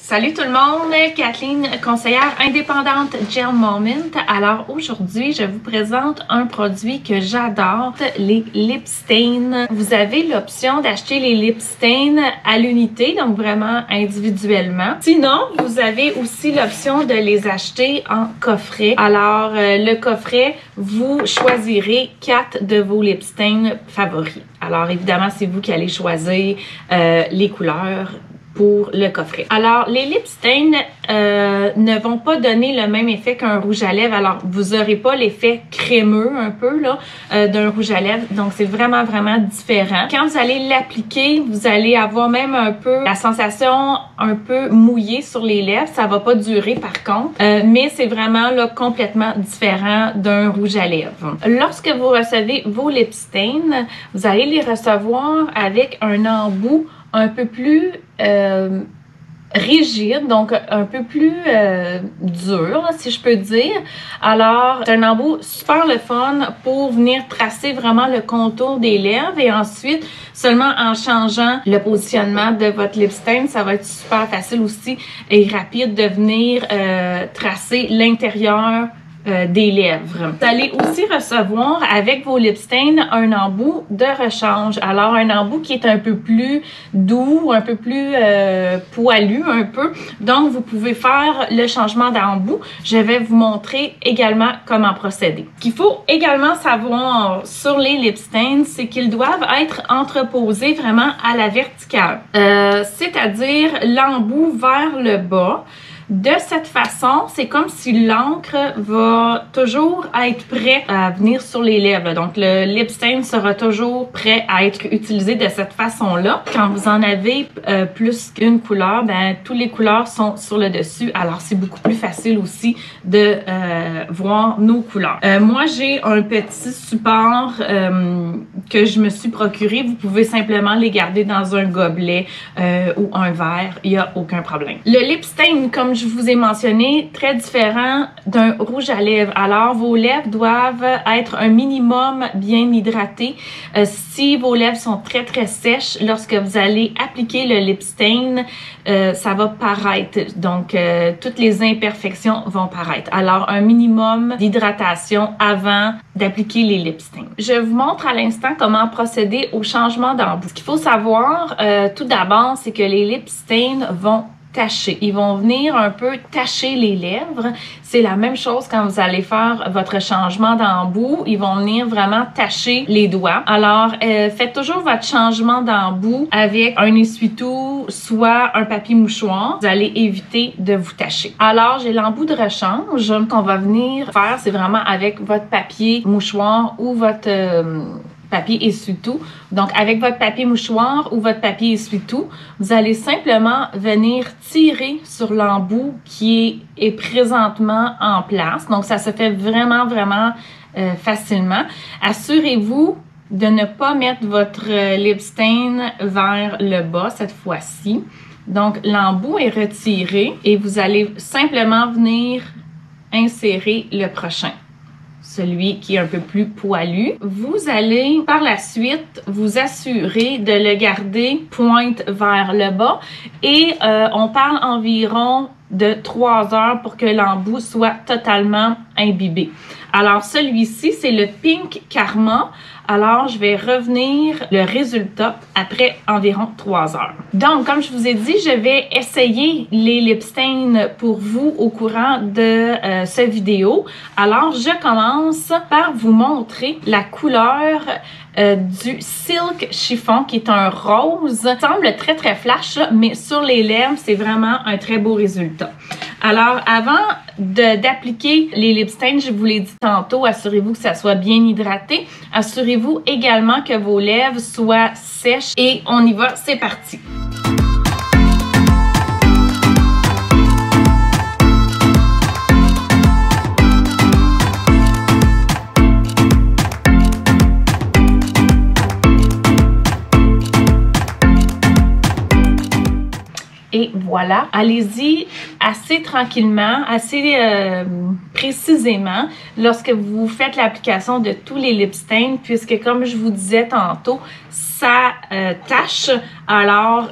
Salut tout le monde, Kathleen, conseillère indépendante Gel Moment. Alors aujourd'hui, je vous présente un produit que j'adore, les lip stains. Vous avez l'option d'acheter les lip stains à l'unité, donc vraiment individuellement. Sinon, vous avez aussi l'option de les acheter en coffret. Alors le coffret, vous choisirez 4 de vos lip stains favoris. Alors évidemment, c'est vous qui allez choisir les couleurs pour le coffret. Alors, les lip stains ne vont pas donner le même effet qu'un rouge à lèvres. Alors, vous n'aurez pas l'effet crémeux un peu là d'un rouge à lèvres. Donc, c'est vraiment différent. Quand vous allez l'appliquer, vous allez avoir même un peu la sensation un peu mouillée sur les lèvres. Ça va pas durer par contre, mais c'est vraiment là complètement différent d'un rouge à lèvres. Lorsque vous recevez vos lip stains, vous allez les recevoir avec un embout un peu plus rigide, donc un peu plus dur, si je peux dire. Alors, c'est un embout super le fun pour venir tracer vraiment le contour des lèvres et ensuite, seulement en changeant le positionnement de votre lip stain, ça va être super facile aussi et rapide de venir tracer l'intérieur des lèvres. Vous allez aussi recevoir avec vos lip stains un embout de rechange. Alors un embout qui est un peu plus doux, un peu plus poilu un peu. Donc vous pouvez faire le changement d'embout. Je vais vous montrer également comment procéder. Ce qu'il faut également savoir sur les lip stains, c'est qu'ils doivent être entreposés vraiment à la verticale. C'est-à-dire l'embout vers le bas. De cette façon, c'est comme si l'encre va toujours être prêt à venir sur les lèvres. Donc, le lip stain sera toujours prêt à être utilisé de cette façon-là. Quand vous en avez plus qu'une couleur, ben toutes les couleurs sont sur le dessus. Alors, c'est beaucoup plus facile aussi de voir nos couleurs. Moi, j'ai un petit support que je me suis procuré. Vous pouvez simplement les garder dans un gobelet ou un verre. Il n'y a aucun problème. Le lip stain, comme je vous ai mentionné, très différent d'un rouge à lèvres. Alors, vos lèvres doivent être un minimum bien hydratées. Si vos lèvres sont très sèches, lorsque vous allez appliquer le lip stain, ça va paraître. Donc, toutes les imperfections vont paraître. Alors, un minimum d'hydratation avant d'appliquer les lip stains. Je vous montre à l'instant comment procéder au changement d'embout. Ce qu'il faut savoir, tout d'abord, c'est que les lip stains vont tacher. Ils vont venir un peu tacher les lèvres. C'est la même chose quand vous allez faire votre changement d'embout. Ils vont venir vraiment tacher les doigts. Alors, faites toujours votre changement d'embout avec un essuie-tout, soit un papier mouchoir. Vous allez éviter de vous tacher. Alors, j'ai l'embout de rechange qu'on va venir faire. C'est vraiment avec votre papier mouchoir ou votre papier essuie-tout. Donc, avec votre papier mouchoir ou votre papier essuie-tout, vous allez simplement venir tirer sur l'embout qui est présentement en place. Donc, ça se fait vraiment facilement. Assurez-vous de ne pas mettre votre lip stain vers le bas cette fois-ci. Donc, l'embout est retiré et vous allez simplement venir insérer le prochain. Celui qui est un peu plus poilu. Vous allez par la suite vous assurer de le garder pointe vers le bas et on parle environ de 3 heures pour que l'embout soit totalement imbibé. Alors celui-ci, c'est le Pink Karma. Alors, je vais revenir le résultat après environ 3 heures. Donc, comme je vous ai dit, je vais essayer les lip stains pour vous au courant de cette vidéo. Alors, je commence par vous montrer la couleur du Silk Chiffon, qui est un rose. Ça semble très flash, mais sur les lèvres, c'est vraiment un très beau résultat. Alors, avant d'appliquer les lip stains, je vous l'ai dit tantôt, assurez-vous que ça soit bien hydraté. Assurez-vous également que vos lèvres soient sèches. Et on y va, c'est parti! Et voilà, allez-y assez tranquillement, assez précisément lorsque vous faites l'application de tous les lip stains, puisque comme je vous disais tantôt, ça tache, alors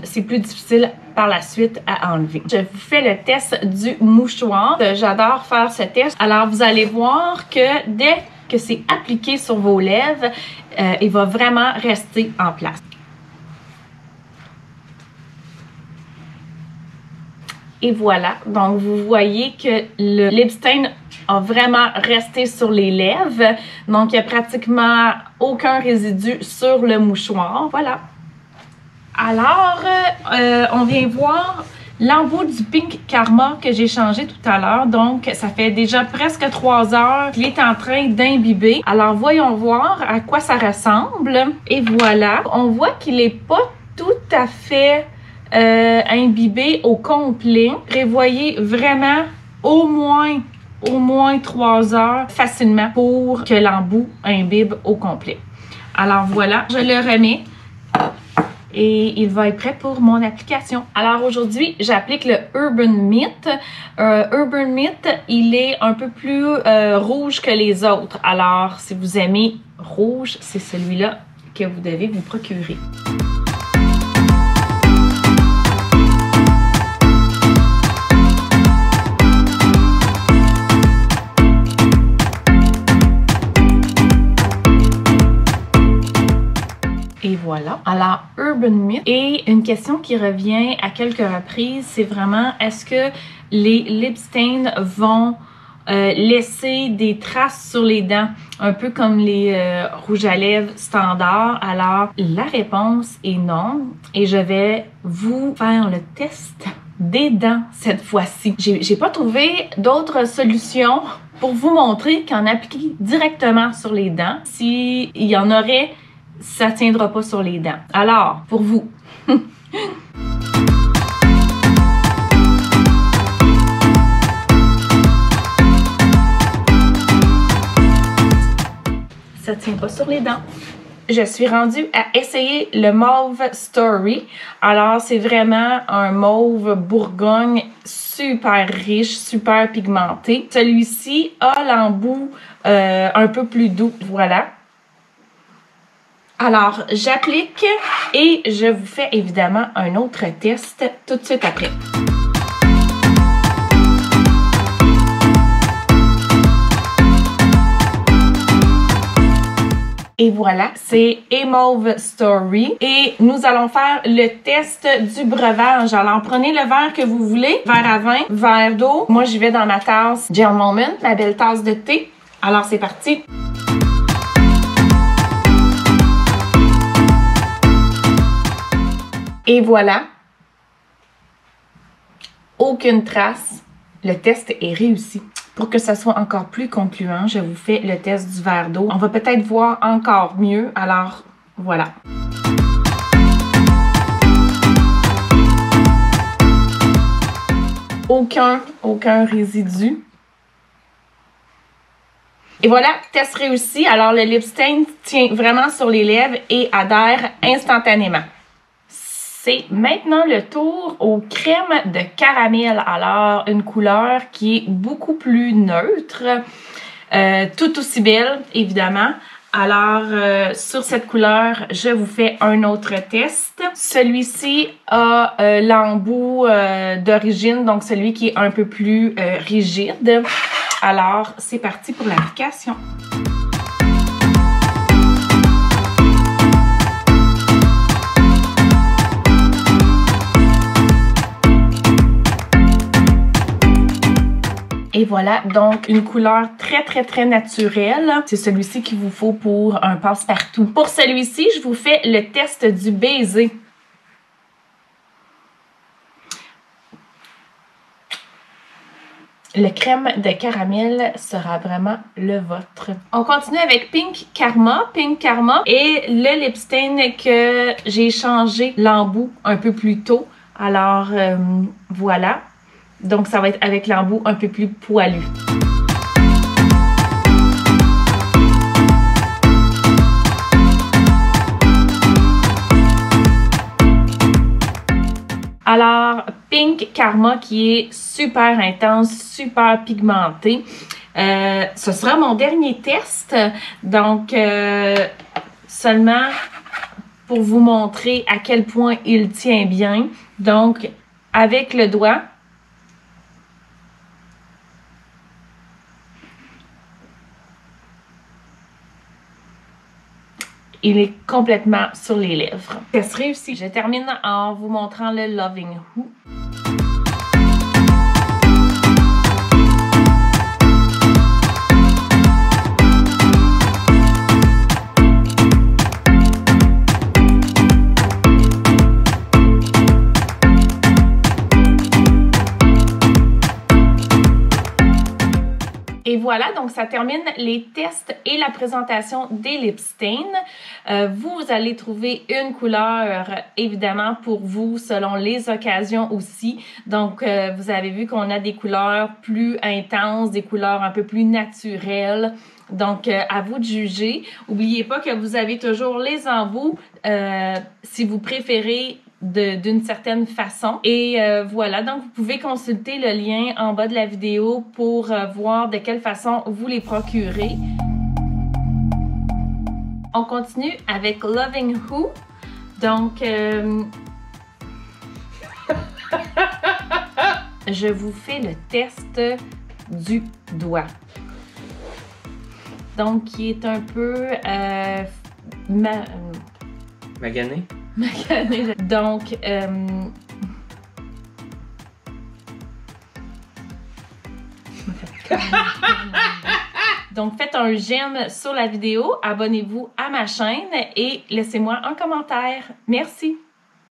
c'est plus difficile par la suite à enlever. Je vous fais le test du mouchoir. J'adore faire ce test. Alors, vous allez voir que dès que c'est appliqué sur vos lèvres, il va vraiment rester en place. Et voilà, donc vous voyez que le lip stain a vraiment resté sur les lèvres. Donc, il n'y a pratiquement aucun résidu sur le mouchoir. Voilà. Alors, on vient voir l'embout du Pink Karma que j'ai changé tout à l'heure. Donc, ça fait déjà presque 3 heures qu'il est en train d'imbiber. Alors, voyons voir à quoi ça ressemble. Et voilà, on voit qu'il n'est pas tout à fait imbibé au complet. Prévoyez vraiment au moins 3 heures facilement pour que l'embout imbibe au complet. Alors voilà, je le remets et il va être prêt pour mon application. Alors aujourd'hui, j'applique le Urban Myth. Urban Myth, il est un peu plus rouge que les autres. Alors, si vous aimez rouge, c'est celui-là que vous devez vous procurer. Et voilà. Alors, Urban Myth. Et une question qui revient à quelques reprises, c'est vraiment, est-ce que les lip stains vont laisser des traces sur les dents, un peu comme les rouges à lèvres standards? Alors, la réponse est non. Et je vais vous faire le test des dents cette fois-ci. J'ai pas trouvé d'autres solutions pour vous montrer qu'en appliquer directement sur les dents, s'il y en aurait, ça ne tiendra pas sur les dents. Alors, pour vous. Ça ne tient pas sur les dents. Je suis rendue à essayer le Mauve Story. Alors, c'est vraiment un mauve Bourgogne super riche, super pigmenté. Celui-ci a l'embout un peu plus doux. Voilà. Alors, j'applique et je vous fais évidemment un autre test tout de suite après. Et voilà, c'est Mauve Story. Et nous allons faire le test du breuvage. Alors, prenez le verre que vous voulez, verre à vin, verre d'eau. Moi, j'y vais dans ma tasse John Moment, ma belle tasse de thé. Alors, c'est parti! Et voilà, aucune trace. Le test est réussi. Pour que ça soit encore plus concluant, je vous fais le test du verre d'eau. On va peut-être voir encore mieux, alors voilà. Aucun résidu. Et voilà, test réussi. Alors le lip stain tient vraiment sur les lèvres et adhère instantanément. C'est maintenant le tour aux crèmes de caramel. Alors, une couleur qui est beaucoup plus neutre, tout aussi belle, évidemment. Alors, sur cette couleur, je vous fais un autre test. Celui-ci a l'embout d'origine, donc celui qui est un peu plus rigide. Alors, c'est parti pour l'application. Et voilà, donc une couleur très naturelle. C'est celui-ci qu'il vous faut pour un passe-partout. Pour celui-ci, je vous fais le test du baiser. Le crème de caramel sera vraiment le vôtre. On continue avec Pink Karma. Pink Karma est le lip stain que j'ai changé l'embout un peu plus tôt. Alors, voilà. Donc, ça va être avec l'embout un peu plus poilu. Alors, Pink Karma qui est super intense, super pigmenté. Ce sera mon dernier test. Donc, seulement pour vous montrer à quel point il tient bien. Donc, avec le doigt, il est complètement sur les lèvres. Test réussi. Je termine en vous montrant le Loving Who. Et voilà, donc ça termine les tests et la présentation des lip stains. Vous allez trouver une couleur, évidemment, pour vous, selon les occasions aussi. Donc, vous avez vu qu'on a des couleurs plus intenses, des couleurs un peu plus naturelles. Donc, à vous de juger. N'oubliez pas que vous avez toujours les embouts, si vous préférez d'une certaine façon. Et voilà, donc vous pouvez consulter le lien en bas de la vidéo pour voir de quelle façon vous les procurez. On continue avec Loving Who. Donc, je vous fais le test du doigt. Donc, qui est un peu magané. Donc, donc, faites un j'aime sur la vidéo, abonnez-vous à ma chaîne et laissez-moi un commentaire. Merci!